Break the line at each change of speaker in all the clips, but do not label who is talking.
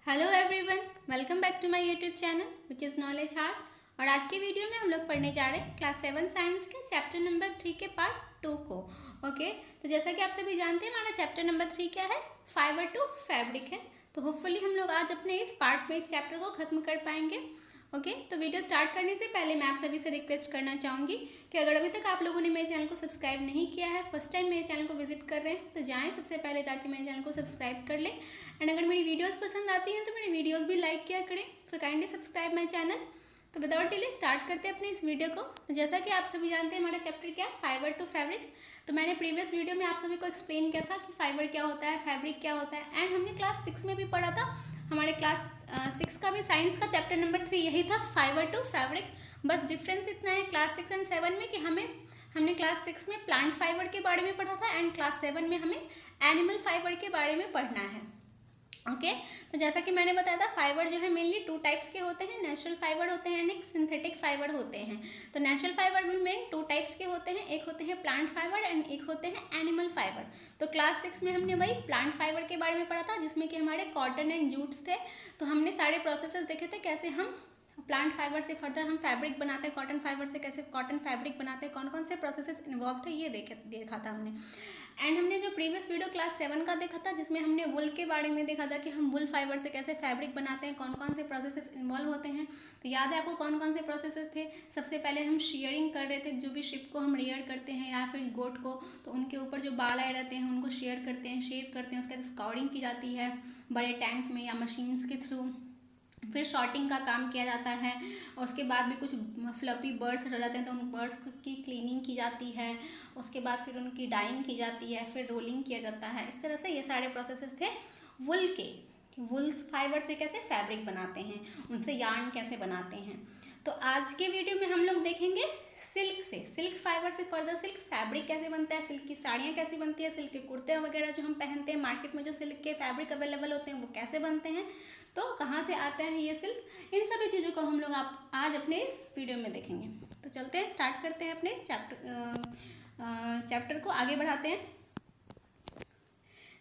Hello everyone, welcome back to my YouTube channel which is knowledge heart. और आज के video में हम लोग पढ़ने जा रहे हैं क्लास 7 साइंस के चैप्टर नंबर 3 के पार्ट 2 को। ओके, तो जैसा कि आप सभी जानते हैं हमारा चैप्टर नंबर 3 क्या है, फाइबर टू फैब्रिक है। तो होपफुली हम लोग आज अपने इस पार्ट में इस चैप्टर को ख़त्म कर पाएंगे। ओके, तो वीडियो स्टार्ट करने से पहले मैं आप सभी से रिक्वेस्ट करना चाहूँगी कि अगर अभी तक आप लोगों ने मेरे चैनल को सब्सक्राइब नहीं किया है, फर्स्ट टाइम मेरे चैनल को विजिट कर रहे हैं, तो जाएं सबसे पहले जाके मेरे चैनल को सब्सक्राइब कर लें। एंड अगर मेरी वीडियोस पसंद आती हैं तो मेरी वीडियोस भी लाइक किया करें। So kindly subscribe my channel. तो विदाउट डिले स्टार्ट करते हैं अपने इस वीडियो को। तो जैसा कि आप सभी जानते हैं हमारा चैप्टर क्या है, फाइबर टू फैब्रिक। तो मैंने प्रीवियस वीडियो में आप सभी को एक्सप्लेन किया था कि फाइबर क्या होता है, फैब्रिक क्या होता है। एंड हमने क्लास 6 में भी पढ़ा था, हमारे क्लास 6 का भी साइंस का चैप्टर नंबर 3 यही था, फाइबर टू फैब्रिक। बस डिफरेंस इतना है क्लास 6 एंड 7 में कि हमने क्लास 6 में प्लांट फाइबर के बारे में पढ़ा था एंड क्लास 7 में हमें एनिमल फाइबर के बारे में पढ़ना है। ओके, तो जैसा कि मैंने बताया था, फाइबर जो है मेनली 2 टाइप्स के होते हैं, नेचुरल फाइबर होते हैं एंड एक सिंथेटिक फाइबर होते हैं। तो नेचुरल फाइबर भी मेन 2 टाइप्स के होते हैं, एक होते हैं प्लांट फाइबर एंड एक होते हैं एनिमल फाइबर। तो क्लास 6 में हमने वही प्लांट फाइबर के बारे में पढ़ा था, जिसमें कि हमारे कॉटन एंड जूट्स थे। तो हमने सारे प्रोसेसेस देखे थे, कैसे हम प्लांट फाइबर से फर्दर हम फैब्रिक बनाते हैं, कॉटन फाइबर से कैसे कॉटन फैब्रिक बनाते हैं, कौन कौन से प्रोसेसेस इन्वॉल्व थे, ये देखा था हमने। एंड हमने जो प्रीवियस वीडियो क्लास 7 का देखा था, जिसमें हमने वुल के बारे में देखा था कि हम वुल फाइबर से कैसे फैब्रिक बनाते हैं, कौन कौन से प्रोसेसेस इन्वॉल्व होते हैं। तो याद है आपको कौन कौन से प्रोसेसेस थे? सबसे पहले हम शेयरिंग कर रहे थे, जो भी शिप को हम रेयर करते हैं या फिर गोट को, तो उनके ऊपर जो बाल आए रहते हैं उनको शेयर करते हैं, शेव करते हैं। उसके बाद स्काउरिंग की जाती है बड़े टैंक में या मशीन्स के थ्रू। फिर शॉर्टिंग का काम किया जाता है और उसके बाद भी कुछ फ्लफी बर्ड्स रह जाते हैं तो उन बर्ड्स की क्लीनिंग की जाती है। उसके बाद फिर उनकी डाइंग की जाती है, फिर रोलिंग किया जाता है। इस तरह से ये सारे प्रोसेसेस थे वुल के, वुल्स फाइबर से कैसे फैब्रिक बनाते हैं, उनसे यार्न कैसे बनाते हैं। तो आज के वीडियो में हम लोग देखेंगे सिल्क से, सिल्क फाइबर से फर्दर सिल्क फैब्रिक कैसे बनता है, सिल्क की साड़ियाँ कैसे बनती है, सिल्क के कुर्ते वगैरह जो हम पहनते हैं, मार्केट में जो सिल्क के फैब्रिक अवेलेबल होते हैं वो कैसे बनते हैं, तो कहाँ से आते हैं ये सिल्क। इन सभी चीज़ों को हम लोग आप आज अपने इस वीडियो में देखेंगे। तो चलते हैं, स्टार्ट करते हैं अपने इस चैप्टर को आगे बढ़ाते हैं।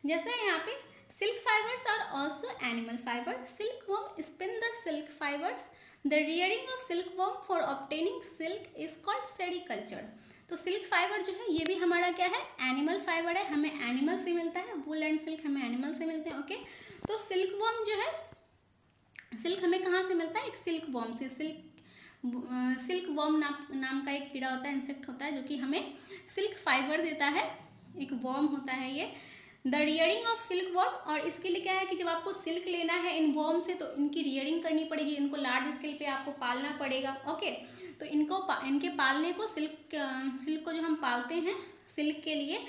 जैसे यहाँ पे silk fibres are also animal fibre, silk worm spin the silk fibres, the rearing of silk worm for obtaining silk is called sericulture. तो सिल्क फाइबर जो है ये भी हमारा क्या है, एनिमल फाइबर है, हमें एनिमल से मिलता है, वुल एंड सिल्क हमें एनिमल से मिलते हैं। ओके, तो सिल्क वर्म जो है, सिल्क हमें कहाँ से मिलता है, एक सिल्क वर्म से। सिल्क वर्म नाम का एक कीड़ा होता है, इंसेक्ट होता है, जो कि हमें सिल्क फाइबर देता है, एक वर्म होता है ये। The rearing of silk worm, और इसके लिए क्या है कि जब आपको सिल्क लेना है इन वर्म से तो इनकी रियरिंग करनी पड़ेगी, इनको लार्ज स्केल पे आपको पालना पड़ेगा। ओके, तो इनके पालने को सिल्क को जो हम पालते हैं सिल्क के लिए,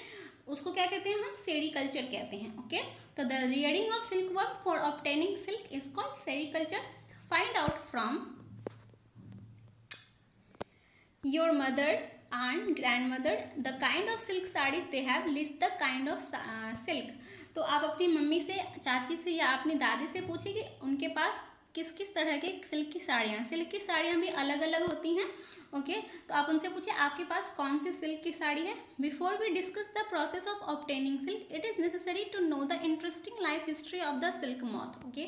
उसको क्या कहते हैं, हम सेरीकल्चर कहते हैं। ओके, तो the rearing of silk worm for obtaining silk is called sericulture. Find out from your mother and grandmother the kind of silk sarees they have, list the kind of silk। तो आप अपनी mummy से, चाची से या अपनी दादी से पूछिए कि उनके पास किस किस तरह के सिल्क की साड़ियाँ, सिल्क की साड़ियाँ भी अलग अलग होती हैं। ओके, तो आप उनसे पूछिए आपके पास कौन सी सिल्क की साड़ी है। Before we discuss the process of obtaining silk, it is necessary to know the interesting life history of the silk moth. Okay,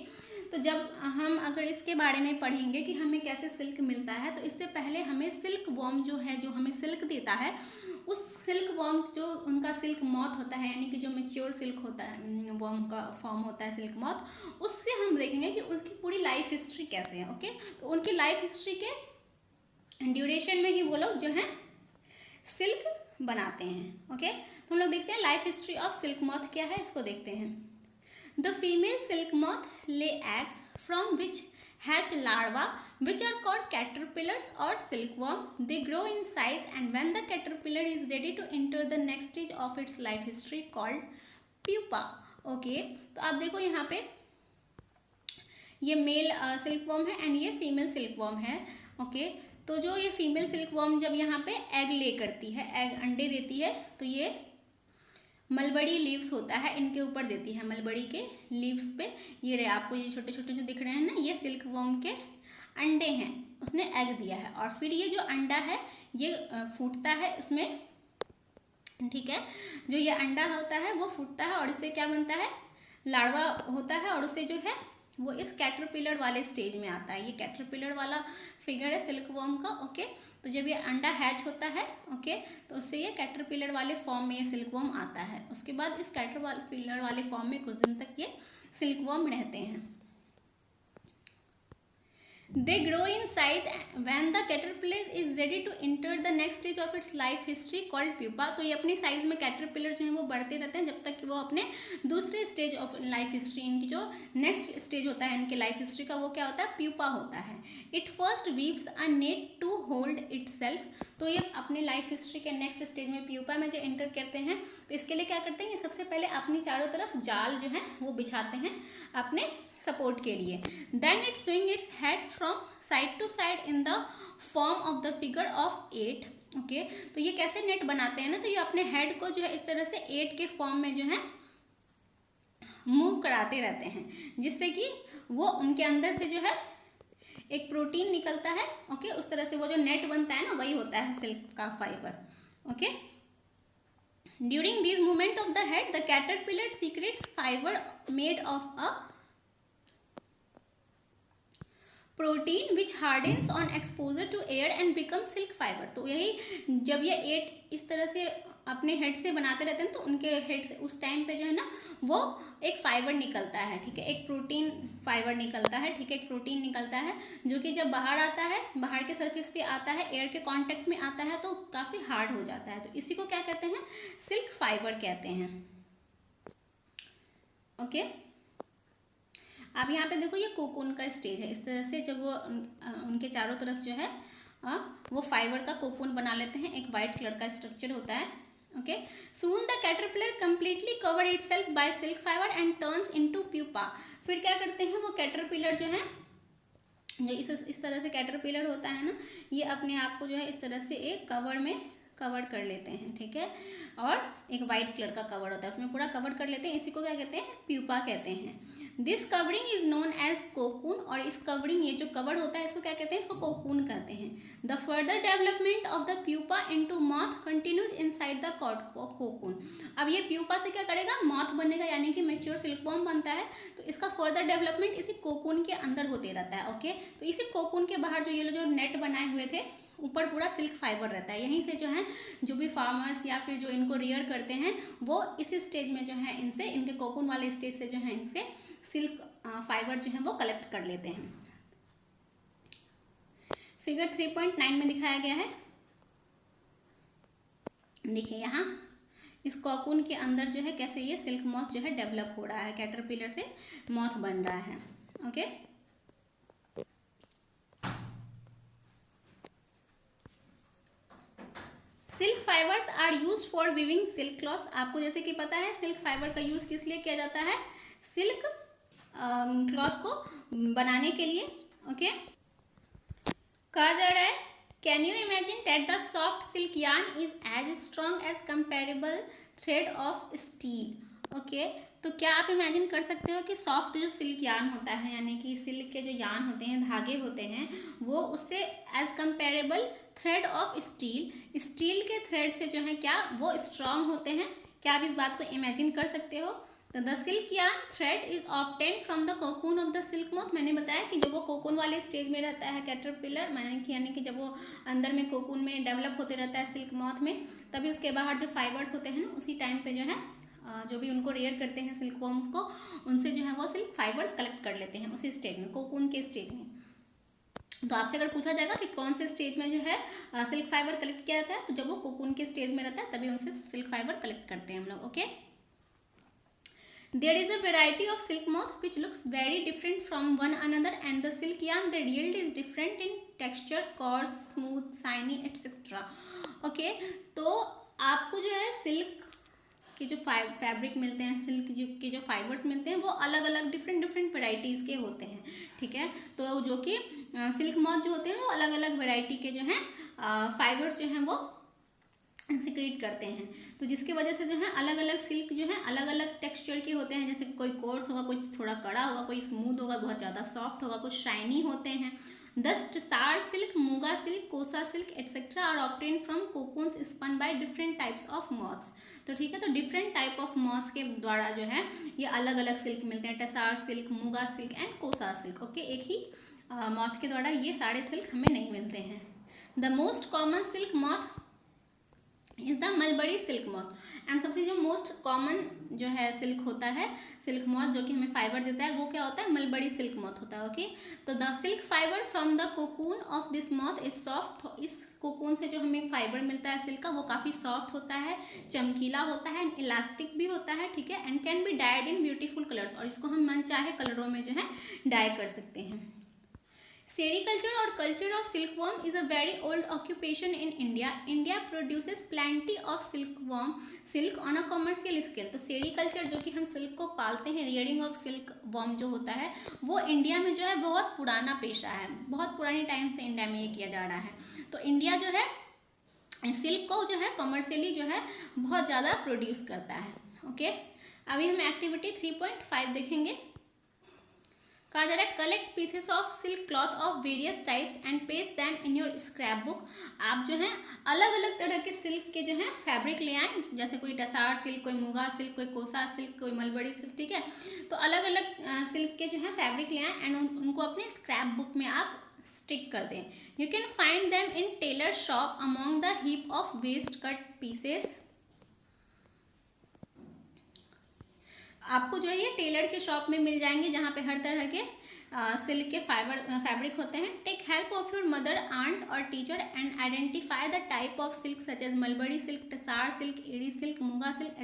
तो जब हम अगर इसके बारे में पढ़ेंगे कि हमें कैसे सिल्क मिलता है, तो इससे पहले हमें सिल्क वर्म जो है, जो हमें सिल्क देता है, उस सिल्क वर्म जो उनका सिल्क मॉथ होता है, यानी कि जो मेच्योर सिल्क होता है, वर्म का फॉर्म होता है सिल्क मॉथ, उससे हम देखेंगे कि उसकी पूरी लाइफ हिस्ट्री कैसे है। ओके, तो उनकी लाइफ हिस्ट्री के ड्यूरेशन में ही वो लोग जो है सिल्क बनाते हैं। ओके, तो हम लोग देखते हैं life history of silk moth क्या है, इसको देखते हैं। The female silk moth lay eggs from which hatch larvae which are called caterpillars or silkworm. They grow in size and when the caterpillar is ready to enter the next stage of its life history called pupa. Okay, तो आप देखो यहाँ पे ये mail silkworm है and ये female silkworm है। Okay, तो जो ये फीमेल सिल्कवर्म जब यहाँ पे एग ले करती है, एग अंडे देती है, तो ये मलबड़ी लीव्स होता है इनके ऊपर देती है, मलबड़ी के लीव्स पे। ये रहे आपको ये छोटे छोटे जो दिख रहे हैं ना, ये सिल्क वर्म के अंडे हैं, उसने एग दिया है। और फिर ये जो अंडा है ये फूटता है इसमें, ठीक है, जो ये अंडा होता है वो फूटता है और इससे क्या बनता है, लार्वा होता है और उससे जो है वो इस कैटरपिलर वाले स्टेज में आता है। ये कैटरपिलर वाला फिगर है सिल्क वर्म का। ओके, तो जब ये अंडा हैच होता है, ओके, तो उससे ये कैटरपिलर वाले फॉर्म में ये सिल्क वर्म आता है। उसके बाद इस कैटरपिलर वाले फॉर्म में कुछ दिन तक ये सिल्क वर्म रहते हैं। They grow in size when the caterpillar is ready to enter the next stage of its life history called pupa। तो ये अपनी साइज में कैटरपिलर जो है वो बढ़ते रहते हैं जब तक कि वो अपने दूसरे स्टेज ऑफ लाइफ हिस्ट्री, इनकी जो नेक्स्ट स्टेज होता है इनके लाइफ हिस्ट्री का, वो क्या होता है, प्यूपा होता है। It first weaves a net to hold itself. तो ये अपने लाइफ हिस्ट्री के नेक्स्ट स्टेज में प्यूपा में जो एंटर करते हैं, तो इसके लिए क्या करते हैं, ये सबसे पहले अपनी चारों तरफ जाल जो है वो बिछाते हैं अपने सपोर्ट के लिए। Then it swing its head from side to side in the form of the figure of 8। Okay, तो ये कैसे नेट बनाते हैं ना, तो ये अपने हेड को जो है इस तरह से 8 के फॉर्म में जो है मूव कराते रहते हैं, जिससे कि वो उनके अंदर से जो है एक प्रोटीन निकलता है। ओके, उस तरह से वो जो नेट बनता है ना, वही होता है सिल्क का fibre. Okay, during this movement of the head the caterpillar secretes fibre made of a protein which hardens on exposure to air and become silk fibre. तो यही जब ये 8 इस तरह से अपने हेड से बनाते रहते हैं, तो उनके हेड से उस टाइम पे जो है ना वो एक फाइबर निकलता है। ठीक है, एक प्रोटीन फाइबर निकलता है। ठीक है, एक प्रोटीन निकलता है जो कि जब बाहर आता है, बाहर के सरफेस पे आता है, एयर के कांटेक्ट में आता है, तो काफ़ी हार्ड हो जाता है। तो इसी को क्या कहते हैं, सिल्क फाइबर कहते हैं। ओके, अब यहाँ पे देखो ये कोकून का स्टेज है। इस तरह से जब वो उनके चारों तरफ जो है वो फाइबर का कोकून बना लेते हैं, एक वाइट कलर का स्ट्रक्चर होता है। Okay, soon the caterpillar completely cover itself by silk fibre and turns into pupa. फिर क्या करते हैं, वो कैटरपिलर जो है, जो इस तरह से कैटरपिलर होता है ना, ये अपने आप को जो है इस तरह से एक कवर में कवर कर लेते हैं। ठीक है, और एक वाइट कलर का कवर होता है, उसमें पूरा कवर कर लेते हैं। इसी को क्या कहते हैं, प्यूपा कहते हैं। This covering is known as cocoon. और इस कवरिंग, ये जो कवर होता है, इसको क्या कहते हैं, इसको कोकून कहते हैं। The further development of the pupa into moth continues inside the cocoon. अब ये प्यूपा से क्या करेगा, मॉथ बनेगा, यानी कि मैच्योर सिल्कवॉर्म बनता है। तो इसका फर्दर डेवलपमेंट इसी कोकून के अंदर होते रहता है। ओके, तो इसी कोकून के बाहर जो ये जो नेट बनाए हुए थे, ऊपर पूरा सिल्क फाइबर रहता है। यहीं से जो है जो भी फार्मर्स या फिर जो इनको रियर करते हैं, वो इसी स्टेज में जो है इनसे, इनके कोकून वाले स्टेज से जो है इनसे सिल्क फाइबर जो है वो कलेक्ट कर लेते हैं। फिगर 3.9 में दिखाया गया है। देखिए यहाँ इस कोकून के अंदर जो है कैसे ये सिल्क मॉथ जो है डेवलप हो रहा है, कैटरपिलर से मॉथ बन रहा है। Okay, silk fibres are use for weaving silk cloths. आपको जैसे कि पता है सिल्क फाइबर का यूज किस लिए किया जाता है, सिल्क क्लॉथ को बनाने के लिए। ओके, कहा जा रहा है, can you imagine that the soft silk yarn is as strong as comparable thread of steel. Okay, तो क्या आप इमेजिन कर सकते हो कि सॉफ्ट जो सिल्क यार्न होता है, यानी कि सिल्क के जो यार्न होते हैं, धागे होते हैं, वो उससे as comparable thread of steel, steel के थ्रेड से जो है क्या वो स्ट्रॉन्ग होते हैं। क्या आप इस बात को इमेजिन कर सकते हो। The silk yarn thread is obtained from the cocoon of the silk moth. मैंने बताया कि जब वो कोकून वाले स्टेज में रहता है कैटरपिलर, यानी कि जब वो अंदर में कोकून में डेवलप होते रहता है सिल्क मॉथ में, तभी उसके बाहर जो फाइबर्स होते हैं ना, उसी टाइम पे जो है जो भी उनको रेयर करते हैं सिल्क वॉर्म्स को, उनसे जो है वो सिल्क फाइबर्स कलेक्ट कर लेते हैं उसी स्टेज में, कोकून के स्टेज में। तो आपसे अगर पूछा जाएगा कि कौन से स्टेज में जो है सिल्क फाइबर कलेक्ट किया जाता है, तो जब वो कोकून के स्टेज में रहता है तभी उनसे सिल्क फाइबर कलेक्ट करते हैं हम लोग। Okay, there is a variety of silk moth which looks very different from one another and the silk yarn they yield is different in texture, coarse, smooth, shiny, etc. Okay, तो आपको जो है silk के जो fabric मिलते हैं, silk के जो फाइबर्स मिलते हैं, वो अलग अलग डिफरेंट वेराइटीज़ के होते हैं। ठीक है, तो जो कि सिल्क मॉथ जो होते हैं वो अलग अलग वेराइटी के जो हैं फाइबर्स जो हैं वो सिक्रीट करते हैं। तो जिसकी वजह से जो है अलग अलग सिल्क जो है अलग अलग टेक्सचर के होते हैं, जैसे कोई कोर्स होगा, कुछ थोड़ा कड़ा होगा, कोई स्मूथ होगा, बहुत ज़्यादा सॉफ्ट होगा, कुछ शाइनी होते हैं। दस tussar silk, muga silk, kosa silk etcetera are obtain from cocoons spun by different types of moths. तो ठीक है, तो डिफरेंट टाइप ऑफ मॉथ्स के द्वारा जो है ये अलग अलग सिल्क मिलते हैं, टसार सिल्क, मूगा सिल्क एंड कोसा सिल्क। ओके, एक ही मॉथ के द्वारा ये सारे सिल्क हमें नहीं मिलते हैं। The most common silk moth is the mulberry silk moth. And सबसे जो मोस्ट कॉमन जो है सिल्क होता है, सिल्क मॉथ जो कि हमें फाइबर देता है, वो क्या होता है? मलबरी सिल्क मॉथ होता है। ओके, तो the silk fibre from the cocoon of this moth is soft. इस कोकून से जो हमें फाइबर मिलता है सिल्क का, वो काफ़ी सॉफ्ट होता है, चमकीला होता है, एंड इलास्टिक भी होता है। ठीक है, and can be died in beautiful colours, और इसको हम मन चाहे कलरों में जो है डाई कर सकते हैं। Sericulture or culture of silkworm is a very old occupation in India. India produces plenty of silk on a commercial scale. तो सेरिकल्चर जो कि हम सिल्क को पालते हैं, रियरिंग ऑफ सिल्क वॉर्म जो होता है, वो इंडिया में जो है बहुत पुराना पेशा है, बहुत पुरानी टाइम से इंडिया में ये किया जा रहा है। तो इंडिया जो है सिल्क को जो है कमर्शियली जो है बहुत ज़्यादा प्रोड्यूस करता है। ओके, अभी हम एक्टिविटी 3.5 देखेंगे। कहा जा रहा है collect pieces of silk cloth of various types and paste them in your scrap book. आप जो है अलग अलग तरह के सिल्क के जो है फैब्रिक ले आएँ, जैसे कोई टसार सिल्क, कोई मूगा सिल्क, कोई कोसा सिल्क, कोई मलबरी सिल्क। ठीक है, तो अलग अलग सिल्क के जो है फैब्रिक ले आएँ एंड उनको अपने स्क्रैप बुक में आप स्टिक कर दें। You can find them in tailor shop among the heap of waste cut pieces. आपको जो है ये टेलर के शॉप में मिल जाएंगे, जहाँ पे हर तरह के सिल्क के फैब्रिक होते हैं। Take help of your mother, aunt और teacher and identify the type of silk such as mulberry silk, tussar silk, eri silk, muga silk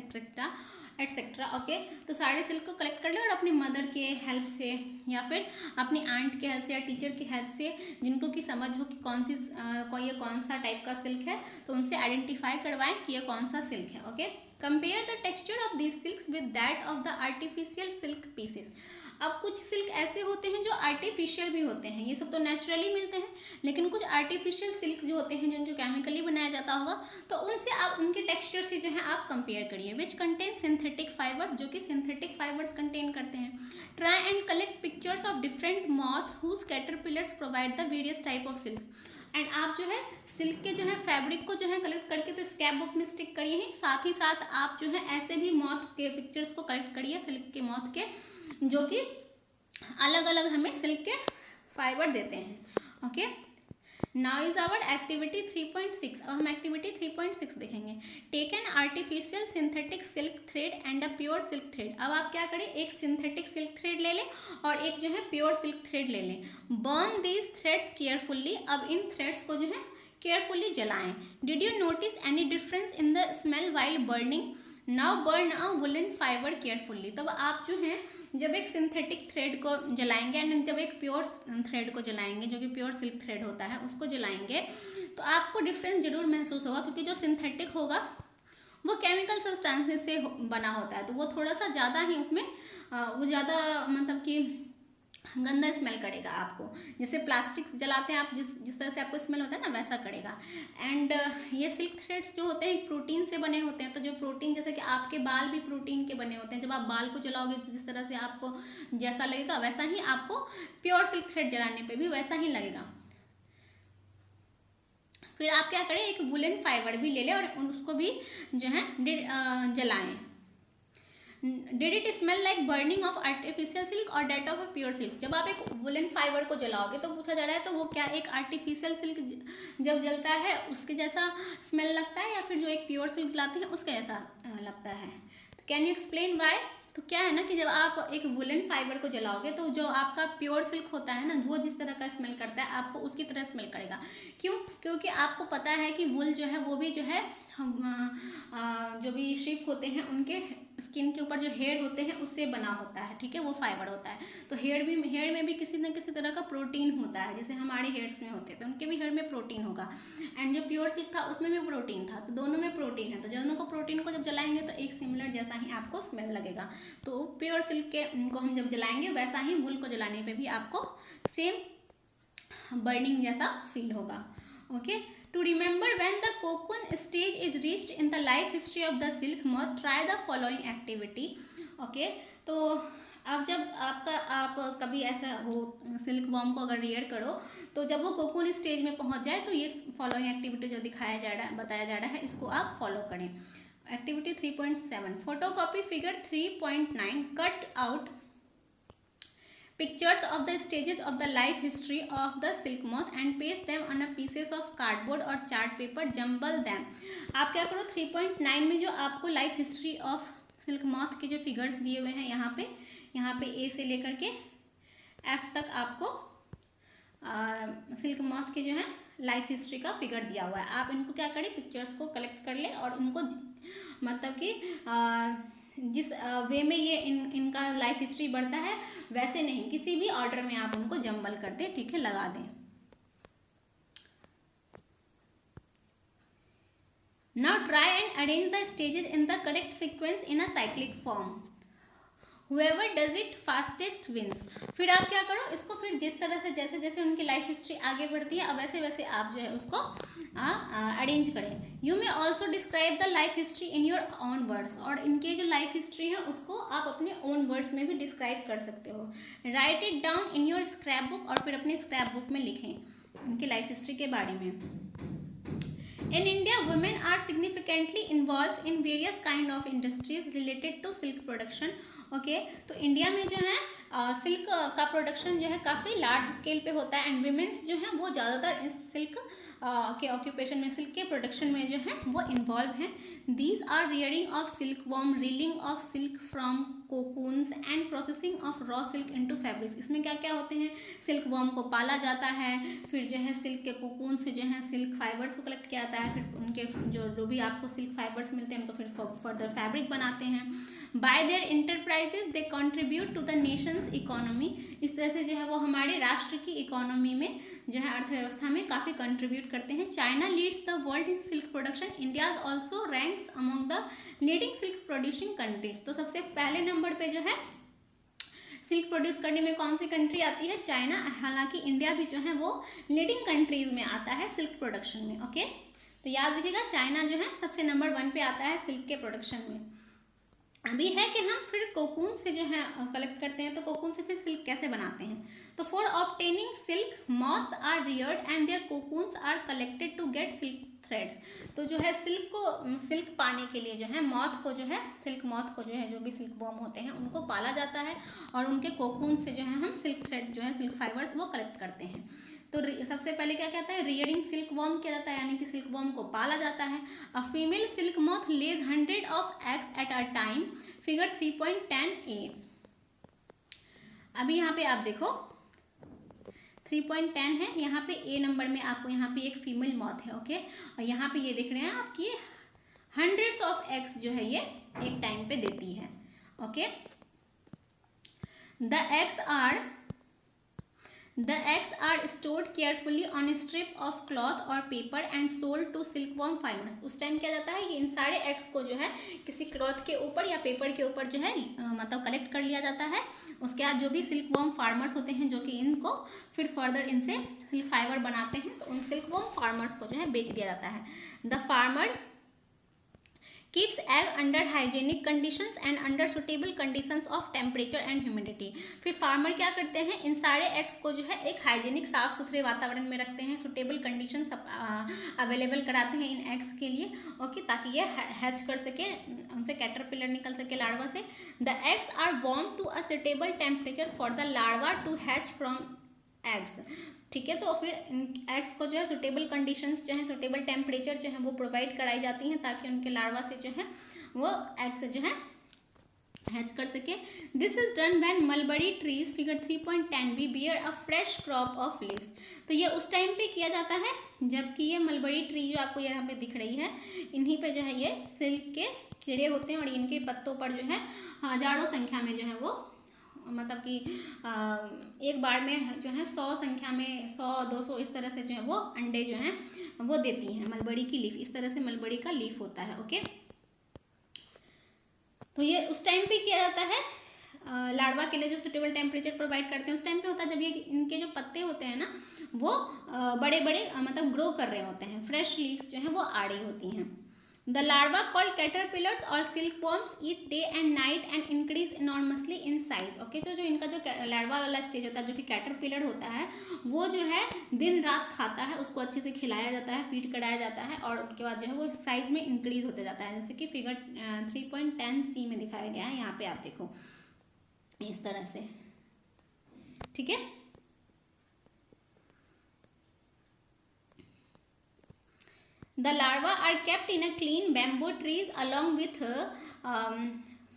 etcetera. Okay, तो सारे सिल्क को कलेक्ट कर ले और अपनी मदर के हेल्प से या फिर अपनी आंट के हेल्प से या टीचर की हेल्प से, जिनको की समझ हो कि ये कौन सा टाइप का सिल्क है, तो उनसे आइडेंटिफाई करवाएं कि ये कौन सा सिल्क है। Okay, compare the texture of this silks with that of the artificial silk pieces. अब कुछ सिल्क ऐसे होते हैं जो आर्टिफिशियल भी होते हैं, ये सब तो नेचुरली मिलते हैं, लेकिन कुछ आर्टिफिशियल सिल्क जो होते हैं जिनको केमिकली बनाया जाता होगा, तो उनसे आप उनके टेक्सचर से जो है आप कंपेयर करिए। विच कंटेन सिंथेटिक फाइबर, जो कि सिंथेटिक फाइबर्स कंटेन करते हैं। Try and collect pictures of different moth whose caterpillars provide the various type of silk. And आप जो है सिल्क के जो है फैब्रिक को जो है कलेक्ट करके तो स्क्रैप बुक में स्टिक करिए ही, साथ ही साथ आप जो है ऐसे भी मॉथ के पिक्चर्स को कलेक्ट करिए, सिल्क के मॉथ के, जो कि अलग अलग हमें सिल्क के फाइबर देते हैं। Okay, now is our activity 3.6। अब हम एक्टिविटी 3.6 देखेंगे। Take an artificial synthetic silk thread and a pure silk thread. अब आप क्या करें, एक सिंथेटिक सिल्क थ्रेड ले लें और एक जो है प्योर सिल्क थ्रेड ले लें। Burn these threads carefully. अब इन थ्रेड्स को जो है केयरफुल्ली जलाएं। Did you notice any difference in the smell while burning? Now burn a woollen fibre carefully. तब आप जो है जब एक सिंथेटिक थ्रेड को जलाएंगे एंड जब एक प्योर थ्रेड को जलाएंगे, जो कि प्योर सिल्क थ्रेड होता है, उसको जलाएंगे, तो आपको डिफरेंस जरूर महसूस होगा, क्योंकि जो सिंथेटिक होगा वो केमिकल सब्सटेंसेस से बना होता है, तो वो थोड़ा सा ज़्यादा ही उसमें वो ज़्यादा मतलब कि गंदा स्मेल करेगा आपको। जैसे प्लास्टिक जलाते हैं आप, जिस तरह से आपको स्मेल होता है ना, वैसा करेगा। एंड ये सिल्क थ्रेड्स जो होते हैं एक प्रोटीन से बने होते हैं, तो जो प्रोटीन, जैसे कि आपके बाल भी प्रोटीन के बने होते हैं, जब आप बाल को जलाओगे तो जिस तरह से आपको जैसा लगेगा वैसा ही आपको प्योर सिल्क थ्रेड जलाने पे भी वैसा ही लगेगा। फिर आप क्या करें, एक वुलन फाइबर भी ले लें और उसको भी जो है जलाएं। Did it smell like burning of artificial silk और that of a pure silk? जब आप एक वुलन फाइबर को जलाओगे तो पूछा जा रहा है, तो वो क्या एक आर्टिफिशियल सिल्क जब जलता है उसके जैसा स्मेल लगता है, या फिर जो एक प्योर सिल्क जलाते हैं उसका ऐसा लगता है? तो कैन यू एक्सप्लेन वाई? तो क्या है ना कि जब आप एक वुलन फाइबर को जलाओगे तो जो आपका प्योर सिल्क होता है ना, वो जिस तरह का स्मेल करता है आपको उसकी तरह स्मेल करेगा। क्यों? क्योंकि आपको पता है कि वुल जो है वो भी जो है जो भी शिप होते हैं उनके स्किन के ऊपर जो हेयर होते हैं उससे बना होता है। ठीक है, वो फाइबर होता है। तो हेयर में भी किसी न किसी तरह का प्रोटीन होता है, जैसे हमारे हेयर्स में होते हैं तो उनके भी हेयर में प्रोटीन होगा। एंड जो प्योर सिल्क था उसमें भी प्रोटीन था, तो दोनों में प्रोटीन है, तो दोनों को प्रोटीन को जब जलाएंगे तो एक सिमिलर जैसा ही आपको स्मेल लगेगा। तो प्योर सिल्क के को हम जब जलाएंगे वैसा ही वुल को जलाने पर भी आपको सेम बर्निंग जैसा फील होगा। Okay, to remember when the cocoon stage is reached in the life history of the silk moth, try the following activity. Okay, तो अब जब आप कभी ऐसा हो सिल्क वॉर्म को अगर रियर करो, तो जब वो कोकून स्टेज में पहुंच जाए तो ये फॉलोइंग एक्टिविटी जो बताया जा रहा है इसको आप फॉलो करें। Activity 3.7, photocopy figure 3.9, cut out pictures of the stages of the life history of the silk moth and paste them on a pieces of cardboard or chart paper, jumble them। आप क्या करो 3.9 में जो आपको life history of silk moth के जो figures दिए हुए हैं यहाँ पे ए से लेकर के एफ तक आपको सिल्क मॉथ के जो है लाइफ हिस्ट्री का फिगर दिया हुआ है। आप इनको क्या करें, पिक्चर्स को कलेक्ट कर लें और उनको मतलब कि जिस वे में ये इनका लाइफ हिस्ट्री बढ़ता है वैसे नहीं, किसी भी ऑर्डर में आप उनको जंबल कर दें, ठीक है, लगा दें। Now try and arrange the stages in the correct sequence in a cyclic form, whoever does it fastest wins। फिर आप क्या करो, इसको फिर जिस तरह से जैसे जैसे उनकी लाइफ हिस्ट्री आगे बढ़ती है अब वैसे वैसे आप जो है उसको अरेंज करें। You may also describe the life history in your own words, और इनके जो लाइफ हिस्ट्री है उसको आप अपने ओन वर्ड्स में भी डिस्क्राइब कर सकते हो। Right it down in your scrap book, और फिर अपने स्क्रैप बुक में लिखें उनकी लाइफ हिस्ट्री के बारे में। In India, women are significantly involved in various kind of industries related to silk production। Okay, तो इंडिया में जो है सिल्क का प्रोडक्शन जो है काफ़ी लार्ज स्केल पे होता है एंड वीमेंस जो हैं वो ज़्यादातर इस सिल्क के ऑक्यूपेशन में, सिल्क के प्रोडक्शन में जो है वो इन्वॉल्व हैं। These are rearing of silk worm, reeling of silk from cocoons and processing of raw silk into fabrics. इसमें क्या क्या होते हैं, सिल्क वॉर्म को पाला जाता है, फिर जो है सिल्क के कोकून से जो है सिल्क फाइबर्स को कलेक्ट किया जाता है, फिर उनके जो भी आपको सिल्क फाइबर्स मिलते हैं उनको फिर फर्दर फैब्रिक बनाते हैं। By their enterprises they contribute to the nation's economy. इस तरह से जो है वो हमारे राष्ट्र की इकोनॉमी में जो है अर्थव्यवस्था में काफ़ी कंट्रीब्यूट करते हैं। China leads the world in silk production, India also ranks among the leading silk producing countries. तो सबसे पहले नंबर पे जो है सिल्क प्रोड्यूस करने में कौन सी कंट्री आती है, चाइना। हालांकि इंडिया भी जो है वो लीडिंग कंट्रीज में आता है सिल्क प्रोडक्शन में। ओके, तो याद रखिएगा चाइना जो है सबसे नंबर 1 पे आता है सिल्क के प्रोडक्शन में। अभी है कि हम फिर कोकून से जो है कलेक्ट करते हैं, तो कोकून से फिर सिल्क कैसे बनाते हैं। तो for obtaining silk moths are reared and their cocoons are collected to get silk threads. तो जो है सिल्क पाने के लिए जो है मॉथ को जो है सिल्क मॉथ को जो है जो भी सिल्क वॉर्म होते हैं उनको पाला जाता है और उनके कोकून से जो है हम सिल्क थ्रेड जो है सिल्क फाइबर्स वो कलेक्ट करते हैं। तो सबसे पहले क्या कहता है, रियरिंग सिल्क वॉर्म किया जाता है, यानी कि सिल्क वॉर्म को पाला जाता है। A female silk moth lays 100 of eggs at a time, figure 3.10a। अभी यहाँ पे आप देखो 3.10 है, यहाँ पे ए नंबर में आपको यहाँ पे एक फीमेल मॉथ है। ओके, और यहाँ पे ये देख रहे हैं आपकी 100 ऑफ एग्स जो है ये एक टाइम पे देती है। Okay, The eggs are stored carefully on a strip of cloth or paper and sold to silkworm farmers। उस टाइम क्या जाता है कि इन सारे एग्स को जो है किसी क्लॉथ के ऊपर या पेपर के ऊपर जो है मतलब कलेक्ट कर लिया जाता है। उसके बाद जो भी सिल्कवर्म फार्मर्स होते हैं जो कि इनको फिर फर्दर इनसे सिल्क फाइबर बनाते हैं, तो उन सिल्कवर्म फार्मर्स को जो है बेच दिया जाता है। The farmer keeps egg under hygienic conditions and under suitable conditions of temperature and humidity। फिर फार्मर क्या करते हैं, इन सारे एग्स को जो है एक हाइजीनिक साफ सुथरे वातावरण में रखते हैं, सुटेबल कंडीशंस अवेलेबल कराते हैं इन एग्स के लिए। ओके, ताकि ये हैच कर सके, उनसे कैटरपिलर निकल सके लार्वा से। The eggs are warm to a suitable temperature for the larva to hatch from eggs. ठीक है, तो फिर एग्स को जो है सुटेबल कंडीशंस जो है सुटेबल टेम्परेचर जो है वो प्रोवाइड कराई जाती हैं ताकि उनके लार्वा से जो है वो एग्स से जो है हैच कर सके। This is done when mulberry trees, figure 3.10 be bear a fresh crop of leaves. तो ये उस टाइम पे किया जाता है जबकि ये मलबरी ट्री जो आपको यहाँ पे दिख रही है, इन्हीं पे जो है ये सिल्क के कीड़े होते हैं और इनके पत्तों पर जो है हजारों संख्या में जो है वो मतलब कि एक बार में जो है 100 संख्या में 100-200 इस तरह से जो है वो अंडे जो हैं वो देती हैं मलबरी की लीफ। इस तरह से मलबरी का लीफ होता है। ओके, तो ये उस टाइम पे किया जाता है लार्वा के लिए जो सुटेबल टेम्परेचर प्रोवाइड करते हैं उस टाइम पे होता है जब ये इनके जो पत्ते होते हैं ना वो बड़े बड़े मतलब ग्रो कर रहे होते हैं, फ्रेश लीव्स जो हैं वो आ रही होती हैं। द लार्वा कॉल्ड कैटरपिलर्स और silkworms eat day and night and increase enormously in size. Okay, तो जो इनका जो लार्वा वाला स्टेज होता है जो कि कैटरपिलर होता है वो जो है दिन रात खाता है, उसको अच्छे से खिलाया जाता है, फीड कराया जाता है और उसके बाद जो है वो साइज में इंक्रीज होते जाता है, जैसे कि फिगर 3.10C में दिखाया गया है। यहाँ पे आप देखो इस तरह से, ठीक है। The larvae are kept in a clean bamboo trees along with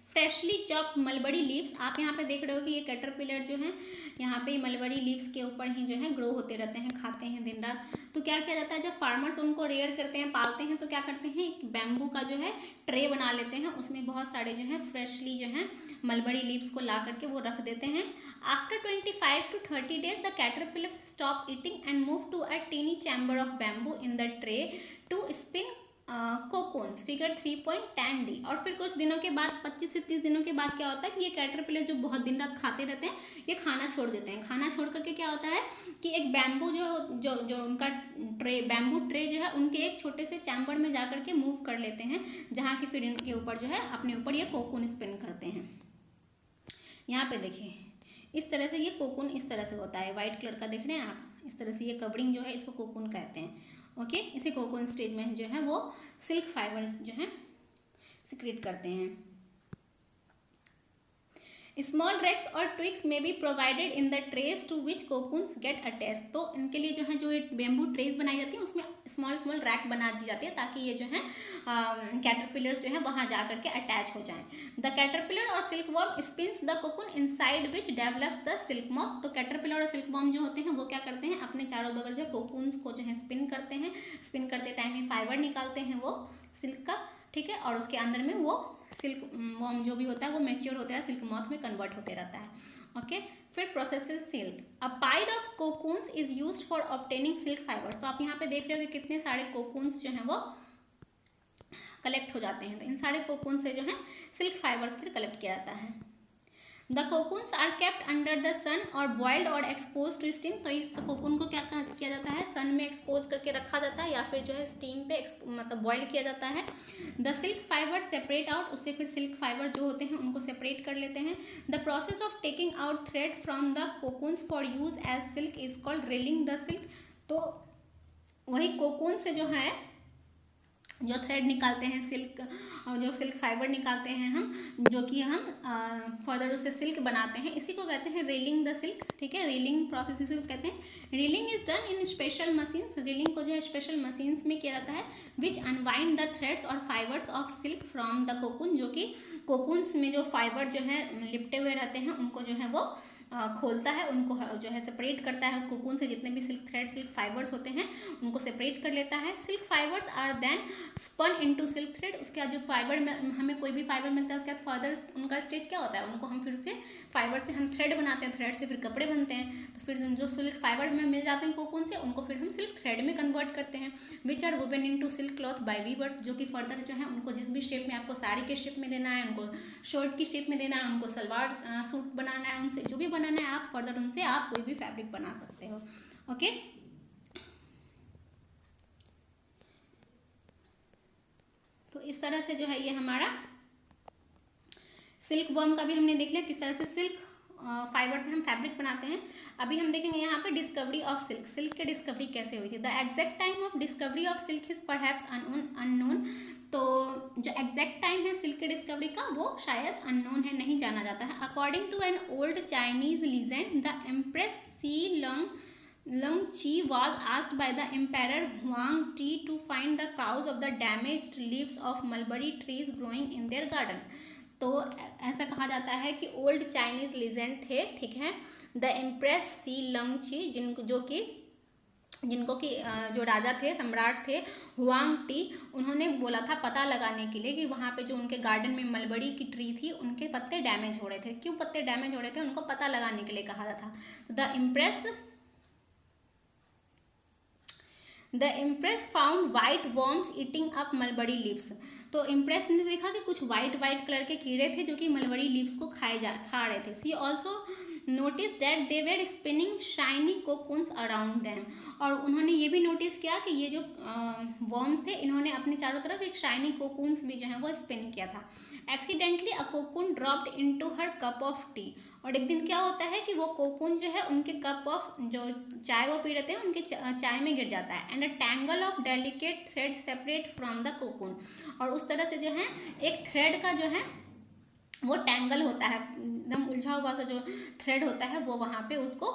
freshly chop mulberry leaves. आप यहाँ पे देख रहे हो कि ये कैटरपिलर जो है यहाँ पे मलबरी लीव्स के ऊपर ही जो है ग्रो होते रहते हैं, खाते हैं दिन रात। तो क्या किया जाता है जब फार्मर्स उनको रेयर करते हैं, पालते हैं, तो क्या करते हैं एक बैम्बू का जो है ट्रे बना लेते हैं, उसमें बहुत सारे जो है फ्रेशली जो है मलबरी लीव्स को ला करके वो रख देते हैं। After 25 to 30 days the caterpillars stop eating and move to a tiny chamber of bamboo in the tray to spin cocoons, figure 3.10D। और फिर कुछ दिनों के बाद 25 से 30 दिनों के बाद क्या होता है कि ये कैटरपिलर जो बहुत दिन रात खाते रहते हैं ये खाना छोड़ देते हैं। खाना छोड़ करके क्या होता है कि एक बैम्बू जो उनका ट्रे, बैम्बू ट्रे जो है उनके एक छोटे से चैम्बर में जा करके मूव कर लेते हैं, जहाँ की फिर इनके ऊपर जो है अपने ऊपर ये कोकून स्पिन करते हैं। यहाँ पे देखिए इस तरह से ये कोकून इस तरह से होता है, वाइट कलर का देख रहे हैं आप, इस तरह से ये कवरिंग जो है इसको कोकून कहते हैं। ओके, इसी कोकून स्टेज में जो है वो सिल्क फाइबर्स जो है सिक्रेट करते हैं। स्मॉल रेक्स और ट्विग्स में be provided in the trays to which cocoons get attach. तो इनके लिए जो है जो बेम्बू ट्रेस बनाई जाती है उसमें स्मॉल स्मॉल रैक बना दी जाती है ताकि ये जो है कैटरपिलर्स जो है वहाँ जा करके अटैच हो जाएं। द कैटरपिलर और silkworm spins the cocoon inside which develops the silk moth. तो कैटरपिलर और सिल्कवॉर्म जो होते हैं वो क्या करते हैं अपने चारों बगल जो कोकून्स को जो है स्पिन करते हैं, स्पिन करते टाइम ही फाइबर निकालते हैं वो सिल्क का, ठीक है, और उसके अंदर में वो सिल्क वॉर्म जो भी होता है वो मैच्योर होता है, सिल्क मॉथ में कन्वर्ट होते रहता है। ओके, फिर processes silk. A pile of cocoons is used for obtaining silk fibres. तो आप यहाँ पे देख रहे हो कि कितने सारे कोकून्स जो हैं वो कलेक्ट हो जाते हैं। तो इन सारे कोकून से जो है सिल्क फाइबर फिर कलेक्ट किया जाता है। The cocoons are kept under the sun और बॉइल्ड और एक्सपोज टू स्टीम। तो इस कोकून को क्या किया जाता है, सन में एक्सपोज करके रखा जाता है या फिर जो है स्टीम पे मतलब बॉयल किया जाता है। The silk fibre separate out, उससे फिर सिल्क फाइबर जो होते हैं उनको सेपरेट कर लेते हैं। The process of taking out thread from the cocoons for use as silk is called reeling the silk. तो वही कोकून से जो है जो थ्रेड निकालते हैं सिल्क, और जो सिल्क फाइबर निकालते हैं हम, जो कि हम फर्दर उससे सिल्क बनाते हैं, इसी को कहते हैं रीलिंग द सिल्क। ठीक है, रीलिंग प्रोसेस इसी को कहते हैं। Reeling is done in special machines. Reeling को जो है स्पेशल मशीन्स में किया जाता है विच अनवाइंड द थ्रेड्स और fibres of silk from the cocoon. जो कि कोकून्स में जो फाइबर जो है लिपटे हुए रहते हैं उनको जो है वो खोलता है, उनको जो है सेपरेट करता है, उस कोकून से जितने भी सिल्क थ्रेड सिल्क फाइबर्स होते हैं उनको सेपरेट कर लेता है। Silk fibres are then spun into silk thread. उसके बाद जो फाइबर में हमें कोई भी फाइबर मिलता है उसके बाद फर्दर उनका स्टेज क्या होता है, उनको हम फिर से फाइबर से हम थ्रेड बनाते हैं, थ्रेड से फिर कपड़े बनते हैं। तो फिर जो सिल्क फाइबर हमें मिल जाते हैं कोकून से उनको फिर हम सिल्क थ्रेड में कन्वर्ट करते हैं, which are woven into silk cloth by weavers. जो कि फर्दर जो है उनको जिस भी शेप में आपको साड़ी के शेप में देना है, उनको शर्ट की शेप में देना है, उनको सलवार सूट बनाना है, उनसे जो भी बनाना है आप फर्दर उनसे आप कोई भी फैब्रिक बना सकते हो। ओके, तो इस तरह से जो है ये हमारा सिल्क वर्म का भी हमने देख लिया किस तरह से सिल्क फाइबर से हम फैब्रिक बनाते हैं। अभी हम देखेंगे यहाँ पे डिस्कवरी ऑफ सिल्क। सिल्क की डिस्कवरी कैसे हुई थी। The exact time of discovery of silk is perhaps unknown. तो जो एग्जैक्ट टाइम है सिल्क की डिस्कवरी का वो शायद अननोन है, नहीं जाना जाता है। According to an old Chinese legend the empress Si Lung-Chi was asked by the Emperor Huang Ti to find the cause of the damaged leaves of mulberry trees growing in their garden. तो ऐसा कहा जाता है कि old Chinese legend थे, ठीक है, the empress सी लंग-ची, जिनको कि जो राजा थे, सम्राट थे हुआंग टी, उन्होंने बोला था पता लगाने के लिए कि वहाँ पे जो उनके गार्डन में मलबरी की ट्री थी उनके पत्ते डैमेज हो रहे थे। क्यों पत्ते डैमेज हो रहे थे उनको पता लगाने के लिए कहा था। The impress found white worms eating up mulberry leaves. तो इम्प्रेस ने देखा कि कुछ वाइट कलर के कीड़े थे जो कि मलबरी लीव्स को खा रहे थे। See also notice that they were spinning shiny cocoons around them, और उन्होंने ये भी नोटिस किया कि ये जो वर्म्स थे इन्होंने अपने चारों तरफ एक शाइनी कोकून्स भी जो है वो स्पिन किया था। Accidentally a cocoon dropped into her cup of T, और एक दिन क्या होता है कि वो कोकून जो है उनके कप ऑफ जो चाय वो पी रहे थे उनके चाय में गिर जाता है। And a tangle of delicate thread separate from the cocoon, और उस तरह से जो है एक थ्रेड का जो है वो टैंगल होता है, एकदम उलझा हुआ सा जो थ्रेड होता है वो वहाँ पे उसको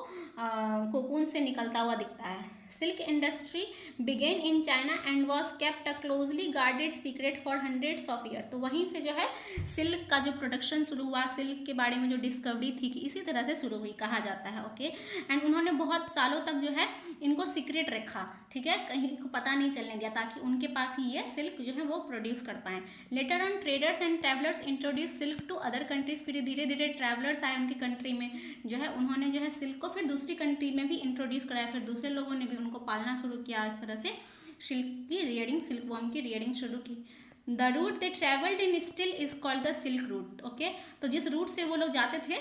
कोकून से निकलता हुआ दिखता है। Silk industry began in China and was kept a closely guarded secret for hundreds of year, तो वहीं से जो है सिल्क का जो प्रोडक्शन शुरू हुआ, सिल्क के बारे में जो डिस्कवरी थी कि इसी तरह से शुरू हुई कहा जाता है। ओके, एंड उन्होंने बहुत सालों तक जो है इनको सीक्रेट रखा, ठीक है, कहीं को पता नहीं चलने दिया ताकि उनके पास ही ये सिल्क जो है वो प्रोड्यूस कर पाएँ। Later on traders and travellers introduce silk to other countries, फिर धीरे धीरे ट्रैवलर्स आए उनकी कंट्री में जो है उन्होंने जो है सिल्क को फिर दूसरी कंट्री में भी इंट्रोड्यूस कराया, फिर दूसरे लोगों ने भी उनको पालना शुरू किया। इस तरह से सिल्क की रियरिंग, सिल्क वर्म की रियरिंग शुरू की। The route they travelled in still is called the silk route. Okay, तो जिस रूट से वो लोग जाते थे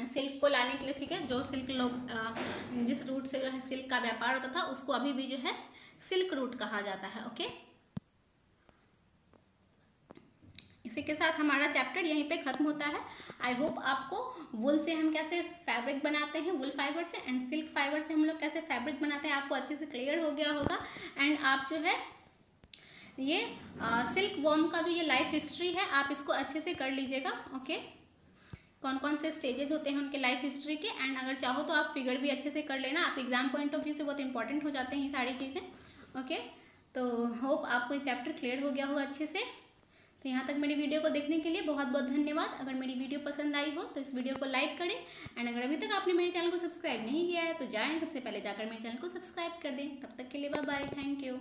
सिल्क को लाने के लिए, ठीक है, जो सिल्क लोग जिस रूट से जो है सिल्क का व्यापार होता था उसको अभी भी जो है सिल्क रूट कहा जाता है। ओके, इसी के साथ हमारा चैप्टर यहीं पे ख़त्म होता है। आई होप आपको वुल से हम कैसे फैब्रिक बनाते हैं, वुल फाइबर से, एंड सिल्क फाइबर से हम लोग कैसे फैब्रिक बनाते हैं आपको अच्छे से क्लियर हो गया होगा। एंड आप जो है ये सिल्क वर्म का जो ये लाइफ हिस्ट्री है आप इसको अच्छे से कर लीजिएगा। ओके, कौन कौन से स्टेजेस होते हैं उनके लाइफ हिस्ट्री के, एंड अगर चाहो तो आप फिगर भी अच्छे से कर लेना, आप एग्जाम पॉइंट ऑफ व्यू से बहुत इंपॉर्टेंट हो जाते हैं ये सारी चीज़ें। ओके, तो होप आपको ये चैप्टर क्लियर हो गया हो अच्छे से। तो यहाँ तक मेरी वीडियो को देखने के लिए बहुत बहुत धन्यवाद। अगर मेरी वीडियो पसंद आई हो तो इस वीडियो को लाइक करें, एंड अगर अभी तक आपने मेरे चैनल को सब्सक्राइब नहीं किया है तो जाएं सबसे पहले जाकर मेरे चैनल को सब्सक्राइब कर दें। तब तक के लिए बाय बाय, थैंक यू।